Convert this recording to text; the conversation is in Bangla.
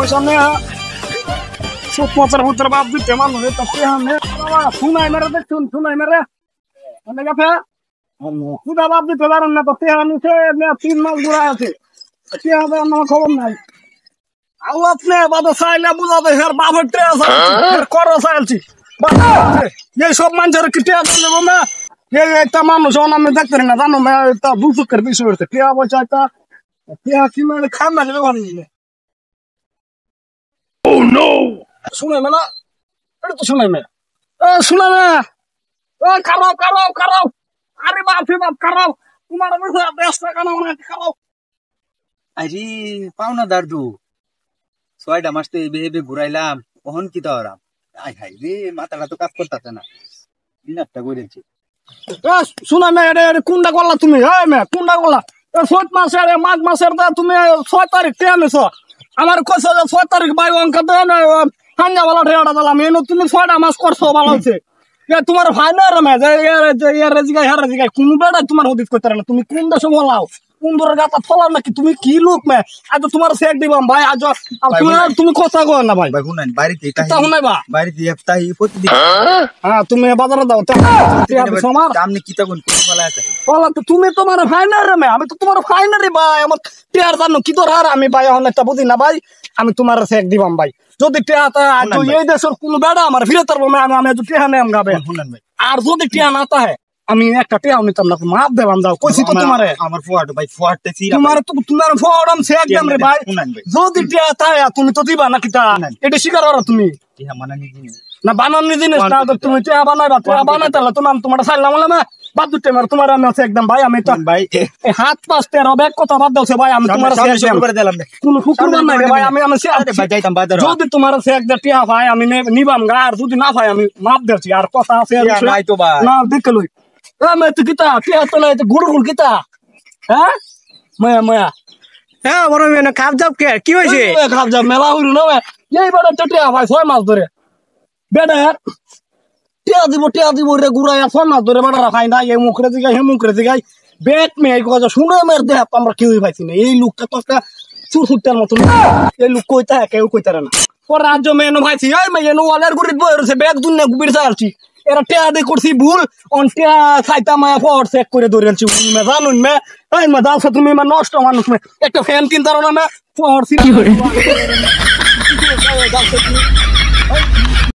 পয়সা নে সুদ পচার ভুতর বাপ দিতে মানুষ তো নে শুনাই মেরে দেখুন শুনাই মেরে অনেক আছে খুদা বাপ দিতে পারেন না তো নিচে 3 মাস ঘুরা আছে আমার খবর নাই আউ আপনি বাবা চাইলে বুঝাবে হের বাপের করো চাইছি এই সব মানুষের কি টেয়া দেবো না এই একটা মানুষ আমি দেখতে না জানো তা দুচকের বিষয় হচ্ছে টেয়া পয়সা একটা টেয়া কি মানে খান না ব্যবহার নিলে শুনে না এটা তো শুনে শুনে না খারাপ খারাপ খারাপ আরে বাপ রে বাপ খারাপ তোমার ব্যস্ত কেন খারাপ আরে পাওনা দাদু 6টা মাস তো এবে ঘুরাইলাম কখন কি তাওরাম আই হাই রে মাথাটা তো কাজ করতেছে না দিনারটা করেছি শুনা মে কোনটা করলা তুমি কোনটা করলা 7 মাসের মাঘ মাসের তুমি 6 তারিখ কে আনেছ আমার কইছ যে 6 তারিখ বাই অঙ্ক দেন হাঞ্জাওয়ালা ঠেয়াটা দিলাম এনে তুমি 6টা মাস করছো ভালো হয়েছে তোমার ফাইনাল মে যে কোন বেড়া তোমার হদিস করতে না তুমি কোন দেশে বলাও কোন দূরের গাতা ফলাও নাকি তুমি কি লোক মে আজ তোমার চেক দিবাম ভাই আজ তুমি কথা কো না ভাই ভাই শুনেন বাড়িতে তা শুনাইবা বাড়িতে তাই প্রতিদিন হ্যাঁ তুমি বাজারে দাও আমার আপনি কি তখন কোন ফলা আছে বলা তো তুমি তোমার ফাইনাল রে আমি তো তোমার ফাইনাল রে ভাই আমার টিয়ার জানো কি তোর আর আমি ভাই এখন একটা বুঝি না ভাই আমি তোমার চেক দিবাম ভাই যদি টিয়াটা এই দেশের কোন বেড়া আমার ফিরে তারবো আমি টিয়া নেম গাবে শুনেন ভাই আর যদি টিয়া না তাহে আমি একটা টিয়াও নিতাম না মাপ দেবাম দাও কইছি তো তোমারে আমার ফোয়াট ভাই ফোয়াটতে চিরা তোমার ফোয়াড়ম চেক দেম রে ভাই যদি টিয়া তাহে তুমি তো দিবা নাকি তা এটা স্বীকার করো তুমি টিয়া মানানি জিনিস না বানানি জিনিস না তুমি টিয়া বানাইবা টিয়া বানাইতে হলে তোমার সাইলাম না বাদ দিতে মার তোমার আমি আছে একদম ভাই আমি তো ভাই হাত পাঁচ তেরো ব্যাগ কথা বাদ দাও ভাই আমি তোমার করে দিলাম কোন শুক্রবার নাই ভাই আমি ভাই যাইতাম বাজার যদি তোমার চেক দে টিয়া ভাই আমি নিবাম গা আর যদি না ভাই আমি মাপ দিচ্ছি আর কথা আছে নাই তো ভাই না দেখে লই আমি তো কিতা টিয়া তো নাই গুড় গুড় কিতা হ্যাঁ মায়া মায়া হ্যাঁ বড় মেয়ে খাপ যাপ কে কি হয়েছে খাপ যাপ মেলা হইল না এই বেড়া টিয়া ভাই 6 মাস ধরে বেড়া টিয়া দিব রে গুড়াই 6 মাস ধরে বেড়া খাই না এই মুখরে দিগাই হে মুখরে দিগাই বেট মে এই কথা শুনে মের দেহ আমরা কেউই পাইছি না এই লোকটা তো একটা চুরচুরটার মতন এই লোক কইতা কেউ কইতারে না পর রাজ্য মেনো ভাইছি এই মেনো ওয়ালার গুড়িত বইরছে ব্যাগ দুনিয়া গুবির চালছি এরা টিয়া দিয়ে করছি ভুল অন টিয়া খাইতা মায়া ফর চেক করে ধরেছি মে জানুন মে এই মে দালছ তুমি মে নষ্ট মানুষ মে একটা ফ্যান কিনতারো না মে ফর কি করে